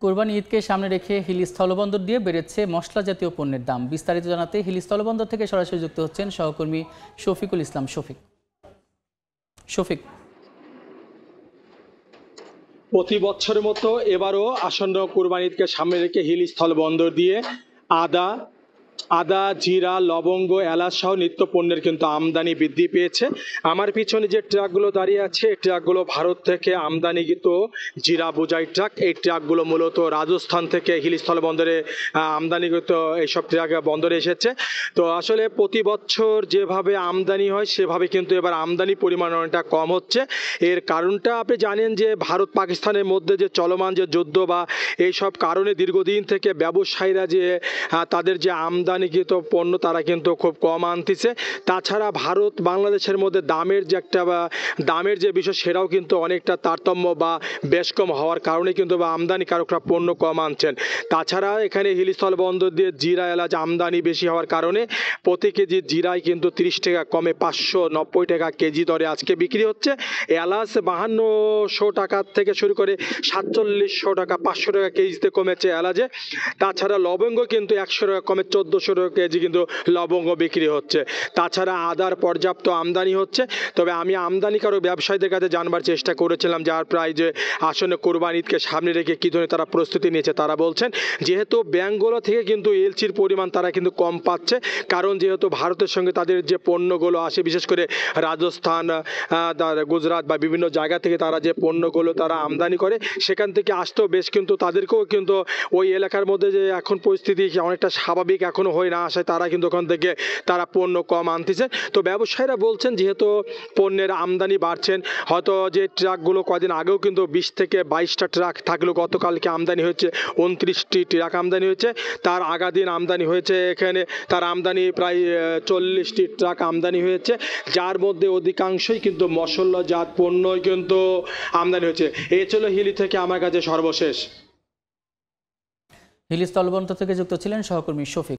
কোরবানি ঈদকে সামনে রেখে হিলি স্থলবন্দর দিয়ে বেড়েছে মশলা জাতীয় পণ্যের দাম। বিস্তারিত জানাতে হিলি স্থলবন্দর থেকে সরাসরি যুক্ত হচ্ছেন সহকর্মী শফিকুল ইসলাম। শফিক, প্রতি বছরের মতো এবারও আসন্ন কোরবানি ঈদকে সামনে রেখে হিলি স্থলবন্দর দিয়ে আদা, জিরা, লবঙ্গ, এলাচ সহ নিত্য পণ্যের কিন্তু আমদানি বৃদ্ধি পেয়েছে। আমার পিছনে যে ট্রাকগুলো দাঁড়িয়ে আছে এই ট্রাকগুলো ভারত থেকে আমদানিকৃত জিরা বোঝাই ট্রাক। এই ট্রাকগুলো মূলত রাজস্থান থেকে হিলি স্থলবন্দরে আমদানিকৃত এইসব ট্রাক বন্দরে এসেছে। তো আসলে প্রতি বছর যেভাবে আমদানি হয় সেভাবে কিন্তু এবার আমদানি পরিমাণ অনেকটা কম হচ্ছে। এর কারণটা আপনি জানেন যে ভারত পাকিস্তানের মধ্যে যে চলমান যে যুদ্ধ বা এইসব কারণে দীর্ঘদিন থেকে ব্যবসায়ীরা যে তাদের যে আমদানিকৃত পণ্য তারা কিন্তু খুব কম আনতেছে। তাছাড়া ভারত বাংলাদেশের মধ্যে দামের যে বিষয় সেটাও কিন্তু অনেকটা তারতম্য বা বেশ কম হওয়ার কারণে কিন্তু আমদানিকারকরা পণ্য কম আনছেন। তাছাড়া এখানে হিলি স্থলবন্দর দিয়ে জিরা, এলাচ আমদানি বেশি হওয়ার কারণে প্রতি কেজি জিরায় কিন্তু 30 টাকা কমে 590 টাকা কেজি দরে আজকে বিক্রি হচ্ছে। এলাচ 5200 টাকা থেকে শুরু করে 4700 টাকা, 500 টাকা কেজিতে কমেছে এলাচে। তাছাড়া লবঙ্গ কিন্তু 100 টাকা কমে 1400 টাকা কেজি কিন্তু লবঙ্গ বিক্রি হচ্ছে। তাছাড়া আদার পর্যাপ্ত আমদানি হচ্ছে। তবে আমি আমদানিকারক ব্যবসায়ীদের কাছে জানবার চেষ্টা করেছিলাম যার প্রায় যে আসন্ন কোরবানি ঈদকে সামনে রেখে কী ধরনের তারা প্রস্তুতি নিয়েছে। তারা বলছেন যেহেতু ব্যাংকগুলো থেকে কিন্তু এলচির পরিমাণ তারা কিন্তু কম পাচ্ছে, কারণ যেহেতু ভারতের সঙ্গে তাদের যে পণ্যগুলো আসে বিশেষ করে রাজস্থান, গুজরাট বা বিভিন্ন জায়গা থেকে তারা যে পণ্যগুলো তারা আমদানি করে সেখান থেকে আসতেও বেশ কিন্তু তাদেরকেও কিন্তু ওই এলাকার মধ্যে যে এখন পরিস্থিতি অনেকটা স্বাভাবিক এখনো হয়ে না আসায় তারা কিন্তু ওখান থেকে তারা পণ্য কম আনতেছে। তো ব্যবসায়ীরা বলছেন যেহেতু পণ্যের আমদানি বাড়ছেন, হয়তো যে ট্রাকগুলো কদিন আগেও কিন্তু 20 থেকে 22টা ট্রাক থাকলেও গতকালকে আমদানি হয়েছে 29টি ট্রাক আমদানি হয়েছে। তার আগা দিন আমদানি হয়েছে এখানে তার আমদানি প্রায় 40টি ট্রাক আমদানি হয়েছে, যার মধ্যে অধিকাংশই কিন্তু মশলাজাত পণ্যই কিন্তু আমদানি হয়েছে। এই ছিল হিলি থেকে আমার কাছে সর্বশেষ। হিলি স্থলবন্দর থেকে যুক্ত ছিলেন সহকর্মী শফিক।